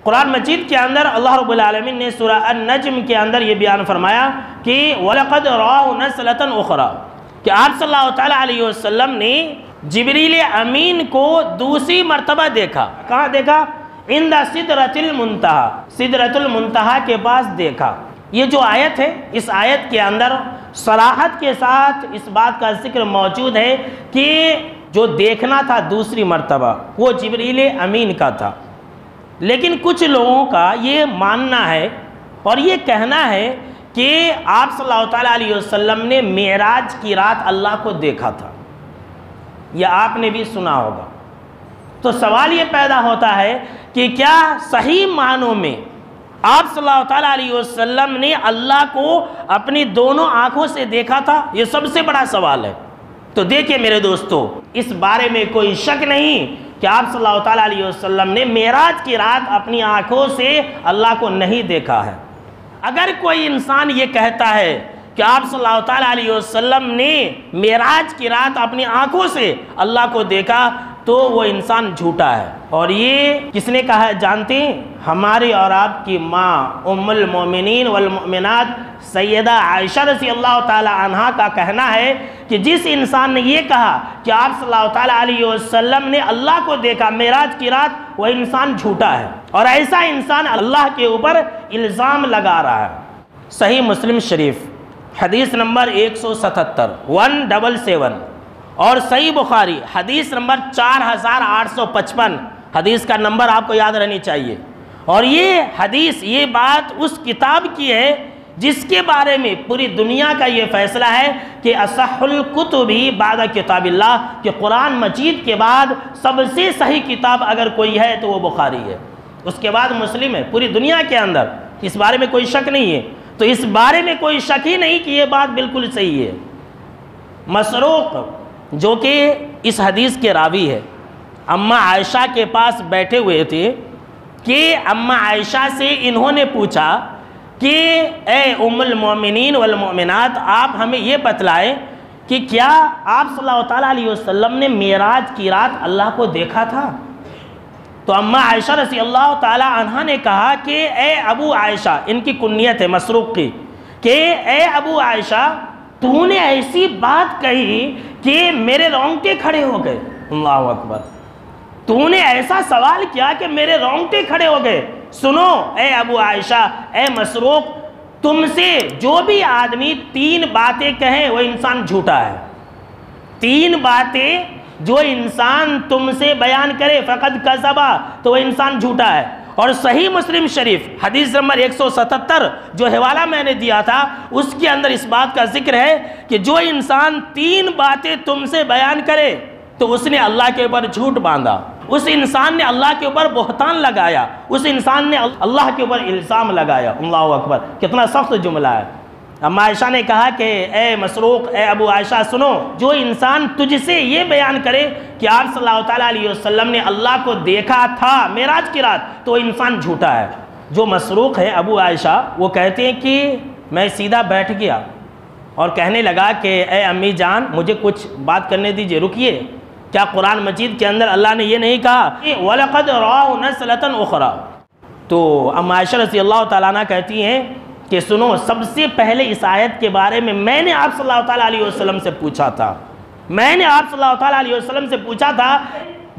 قرآن مجید کے اندر اللہ رب العالمین نے سورہ النجم کے اندر یہ بیان فرمایا کہ وَلَقَدْ رَآهُ نَزْلَةً أُخْرَىٰ کہ آپ صلی اللہ تعالیٰ علیہ وسلم نے جبریل امین کو دوسری مرتبہ دیکھا۔ کہاں دیکھا؟ عند سدرۃ المنتہا، سدرۃ المنتہا کے پاس دیکھا۔ یہ جو آیت ہے، اس آیت کے اندر صراحت کے ساتھ اس بات کا ذکر موجود ہے کہ جو دیکھنا تھا دوسری مرتبہ وہ جبریل امین کا تھا۔ لیکن کچھ لوگوں کا یہ ماننا ہے اور یہ کہنا ہے کہ آپ صلی اللہ تعالیٰ علیہ وسلم نے معراج کی رات اللہ کو دیکھا تھا، یہ آپ نے بھی سنا ہوگا۔ تو سوال یہ پیدا ہوتا ہے کہ کیا صحیح معنوں میں آپ صلی اللہ تعالیٰ علیہ وسلم نے اللہ کو اپنی دونوں آنکھوں سے دیکھا تھا؟ یہ سب سے بڑا سوال ہے۔ تو دیکھیں میرے دوستو، اس بارے میں کوئی شک نہیں کہ آپ صلی اللہ تعالیٰ علیہ وسلم نے معراج کی رات اپنی آنکھوں سے اللہ کو نہیں دیکھا ہے۔ اگر کوئی انسان یہ کہتا ہے کہ آپ صلی اللہ تعالیٰ علیہ وسلم نے معراج کی رات اپنی آنکھوں سے اللہ کو دیکھا تو وہ انسان جھوٹا ہے۔ اور یہ کس نے کہا ہے جانتے ہیں؟ ہماری اور آپ کی ماں ام المومنین والمؤمنات سیدہ عائشہ رضی اللہ تعالیٰ عنہا کا کہنا ہے کہ جس انسان نے یہ کہا کہ آپ صلی اللہ تعالیٰ علیہ وسلم نے اللہ کو دیکھا معراج کی رات، وہ انسان جھوٹا ہے، اور ایسا انسان اللہ کے اوپر الزام لگا رہا ہے۔ صحیح مسلم شریف حدیث نمبر 177 اور صحیح بخاری حدیث نمبر 4855، حدیث کا نمبر آپ کو یاد رہنی چاہیے۔ اور یہ حدیث، یہ بات اس کتاب کی ہے جس کے بارے میں پوری دنیا کا یہ فیصلہ ہے کہ اصح الکتب بعد کتاب اللہ، کہ قرآن مجید کے بعد سب سے صحیح کتاب اگر کوئی ہے تو وہ بخاری ہے، اس کے بعد مسلم ہے پوری دنیا کے اندر۔ اس بارے میں کوئی شک نہیں ہے، تو اس بارے میں کوئی شک ہی نہیں کہ یہ بات بالکل صحیح ہے۔ مسروق جو کہ اس حدیث کے راوی ہے، اماں عائشہ کے پاس بیٹھے ہوئے تھے کہ اماں عائشہ سے انہوں نے پوچھا کہ اے ام المومنین والمؤمنات، آپ ہمیں یہ بتلائیں کہ کیا آپ صلی اللہ تعالیٰ علیہ وسلم نے معراج کی رات اللہ کو دیکھا تھا؟ تو اماں عائشہ رضی اللہ تعالیٰ عنہ نے کہا کہ اے ابو عائشہ، ان کی کنیت ہے مسروق کی، کہ اے ابو عائشہ تو نے ایسی بات کہی کہ میرے رونگٹے کھڑے ہو گئے۔ اللہ اکبر، تو نے ایسا سوال کیا کہ میرے رونگٹے کھڑے ہو گئے۔ سنو اے ابو عائشہ، اے مسروق، تم سے جو بھی آدمی 3 باتیں کہیں وہ انسان جھوٹا ہے۔ 3 باتیں جو انسان تم سے بیان کرے فقط کذبا، تو وہ انسان جھوٹا ہے۔ اور صحیح مسلم شریف حدیث نمبر 177 جو حوالہ میں نے دیا تھا، اس کے اندر اس بات کا ذکر ہے کہ جو انسان 3 باتیں تم سے بیان کرے تو اس نے اللہ کے اوپر جھوٹ باندھا، اس انسان نے اللہ کے اوپر بہتان لگایا، اس انسان نے اللہ کے اوپر الزام لگایا۔ اللہ اکبر، کتنا سخت جملہ ہے۔ اما عائشہ نے کہا کہ اے مسروق، اے ابو عائشہ سنو، جو انسان تجھ سے یہ بیان کرے کہ آپ صلی اللہ تعالیٰ علیہ وسلم نے اللہ کو دیکھا تھا معراج کی رات، تو انسان جھوٹا ہے۔ جو مسروق ہے ابو عائشہ، وہ کہتے ہیں کہ میں سیدھا بیٹھ گیا اور کہنے لگا کہ اے امی جان، مجھے کچھ بات کرنے دیجئے، رکیے۔ کیا قرآن مجید کے اندر اللہ نے یہ نہیں کہا کہ وَلَقَدْ رَآهُ نَزْلَةً أُخْرَىٰ؟ تو اما عائشہ رضی اللہ تعالیٰ عنہ کہتی ہیں کہ سنو، سب سے پہلے اس آیت کے بارے میں نے آپ صلی اللہ تعالیٰ علیہ وسلم سے پوچھا تھا، میں نے آپ صلی اللہ تعالیٰ علیہ وسلم سے پوچھا تھا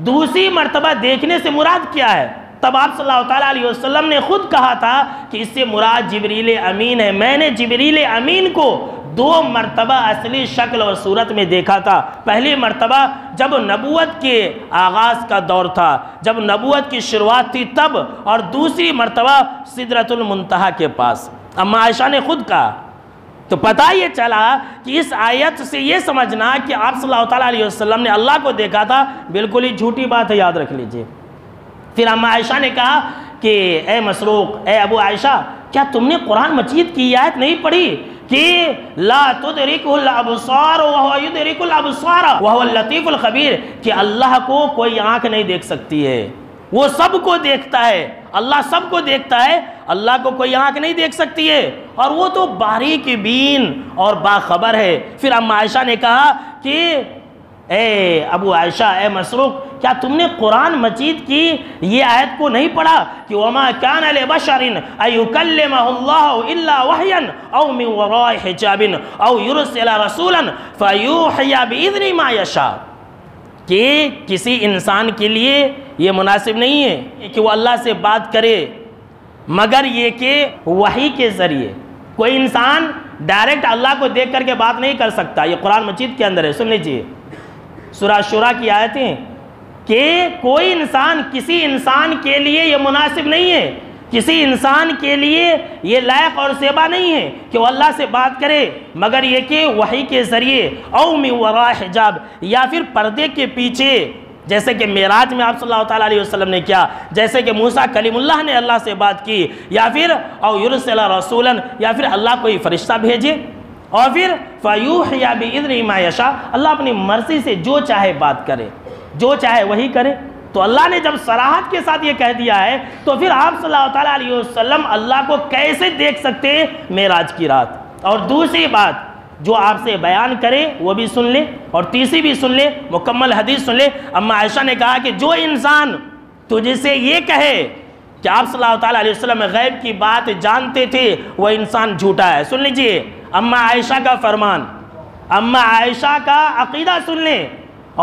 دوسری مرتبہ دیکھنے سے مراد کیا ہے؟ تب آپ صلی اللہ تعالیٰ علیہ وسلم نے خود کہا تھا کہ اس سے مراد جبریل امین ہے۔ میں نے جبریل امین کو 2 مرتبہ اصلی شکل اور صورت میں دیکھا تھا۔ پہلی مرتبہ جب نبوت کے آغاز کا دور تھا، جب نبوت کی شروعات تھی تب، اور دوسری مرتبہ سدرۃ المنتہا کے پاس۔ اما عائشہ نے خود کہا۔ تو پتہ یہ چلا کہ اس آیت سے یہ سمجھنا کہ آپ صلی اللہ تعالیٰ علیہ وسلم نے اللہ کو دیکھا تھا، بالکل ہی جھوٹی بات ہے، یاد رکھ لیجئے۔ پھر اما عائشہ نے کہا کہ اے مسروق، اے ابو عائشہ، کیا تم نے قرآن مجید کی آیت نہیں پڑھی کہ لا تدرکہ الابصار وہو یدرک الابصار وہو اللطیف الخبیر، کہ اللہ کو کوئی آنکھ نہیں دیکھ سکتی ہے، وہ سب کو دیکھتا ہے، اللہ سب کو دیکھتا ہے، اللہ کو کوئی آنکھ نہیں دیکھ سکتی ہے، اور وہ تو باریک بین اور باخبر ہے۔ پھر اما عائشہ نے کہا کہ اے ابو عائشہ، اے مسروق، کیا تم نے قرآن مجید کی یہ آیت کو نہیں پڑھا کہ وَمَا كَانَ لِبَشَرٍ أَن يُكَلِّمَهُ اللَّهُ إِلَّا وَحْيًا أَوْ مِن وَرَاءِ حِجَابٍ أَوْ يُرْسِلَ رَسُولًا فَيُوحِيَ بِإِذْنِ مَا يَشَاءُ، کہ کسی انسان کے لیے یہ مناسب نہیں ہے کہ وہ اللہ سے بات کرے مگر یہ کہ وحی کے ذریعے۔ کوئی انسان ڈائریکٹ اللہ کو دیکھ کر کے بات نہیں کر سکتا، یہ قرآن مجید کے اندر ہے، سن لیجئے سورہ شورا کی آیتیں، کہ کوئی انسان کسی انسان کے لیے یہ مناسب نہیں ہے، کسی انسان کے لیے یہ لائق اور سیبا نہیں ہے کہ وہ اللہ سے بات کرے مگر یہ کہ وحی کے ذریعے، او من وراء حجاب، یا پھر پردے کے پیچھے، جیسے کہ معراج میں آپ صلی اللہ تعالیٰ علیہ وسلم نے کیا، جیسے کہ موسیٰ کلیم اللہ نے اللہ سے بات کی، یا پھر او یرسل رسولا، یا پھر اللہ کوئی فرشتہ بھیجے، اور پھر فَيُوحِيَ بِإِذْنِ مَا يَشَاءُ، اللہ اپنی مرضی سے جو چاہے بات کرے، جو چاہے وہی کرے۔ تو اللہ نے جب صراحت کے ساتھ یہ کہہ دیا ہے تو پھر آپ صلی اللہ تعالیٰ علیہ وسلم اللہ کو کیسے دیکھ سکتے ہیں معراج کی رات؟ اور دوسری بات جو آپ سے بیان کرے وہ بھی سن لے، اور تیسری بھی سن لے، مکمل حدیث سن لے۔ اما عائشہ نے کہا کہ جو انسان تجھ سے یہ کہے کہ آپ صلی اللہ تعالیٰ علیہ وسلم غیب کی بات جانتے تھے، وہ انسان جھوٹا ہے۔ سن لیجئے اما عائشہ کا فرمان، اما عائشہ کا عقیدہ سن لیں،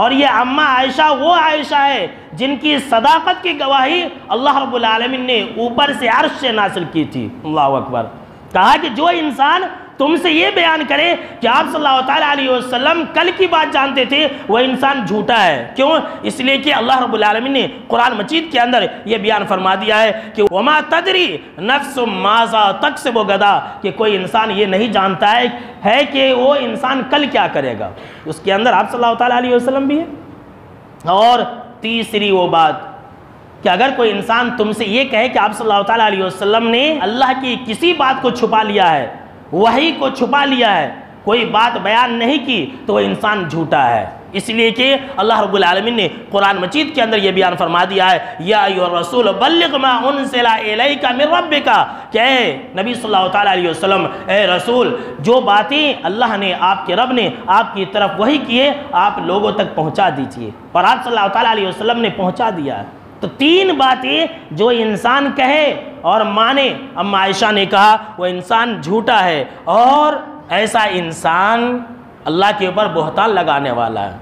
اور یہ اما عائشہ وہ عائشہ ہے جن کی صداقت کی گواہی اللہ رب العالمین نے اوپر سے عرش سے نازل کی تھی۔ اللہ اکبر۔ کہا کہ جو انسان تم سے یہ بیان کرے کہ آپ صلی اللہ تعالیٰ علیہ وسلم کل کی بات جانتے تھے، وہ انسان جھوٹا ہے۔ کیوں؟ اس لیے کہ اللہ رب العالمین نے قرآن مجید کے اندر یہ بیان فرما دیا ہے کہ وَمَا تَدْرِي نَفْسٌ مَاذَا تَكْسِبُ غَدًا، کہ کوئی انسان یہ نہیں جانتا ہے کہ وہ انسان کل کیا کرے گا۔ اس کے اندر آپ صلی اللہ تعالیٰ علیہ وسلم بھی ہے۔ اور تیسری وہ بات کہ اگر کوئی انسان تم سے یہ کہے کہ آپ صلی اللہ تعالیٰ علیہ وسلم نے اللہ کی کسی بات کو چھپا لیا ہے، وحی کو چھپا لیا ہے، کوئی بات بیان نہیں کی، تو وہ انسان جھوٹا ہے۔ اس لیے کہ اللہ رب العالمین نے قرآن مجید کے اندر یہ بیان فرما دیا ہے، یا ایھا الرسول بلغ ما انزل الیک من ربک، کہ اے نبی صلی اللہ تعالیٰ علیہ وسلم، اے رسول، جو باتیں اللہ نے، آپ کے رب نے آپ کی طرف وحی کیے، آپ لوگوں تک پہنچا دیجئے۔ اور آپ صلی اللہ تعالیٰ علیہ وسلم نے پہنچا دیا ہے۔ تو تین باتیں جو انسان کہے اور مانے، اما عائشہ نے کہا وہ انسان جھوٹا ہے، اور ایسا انسان اللہ کے اوپر بہتان لگانے والا ہے۔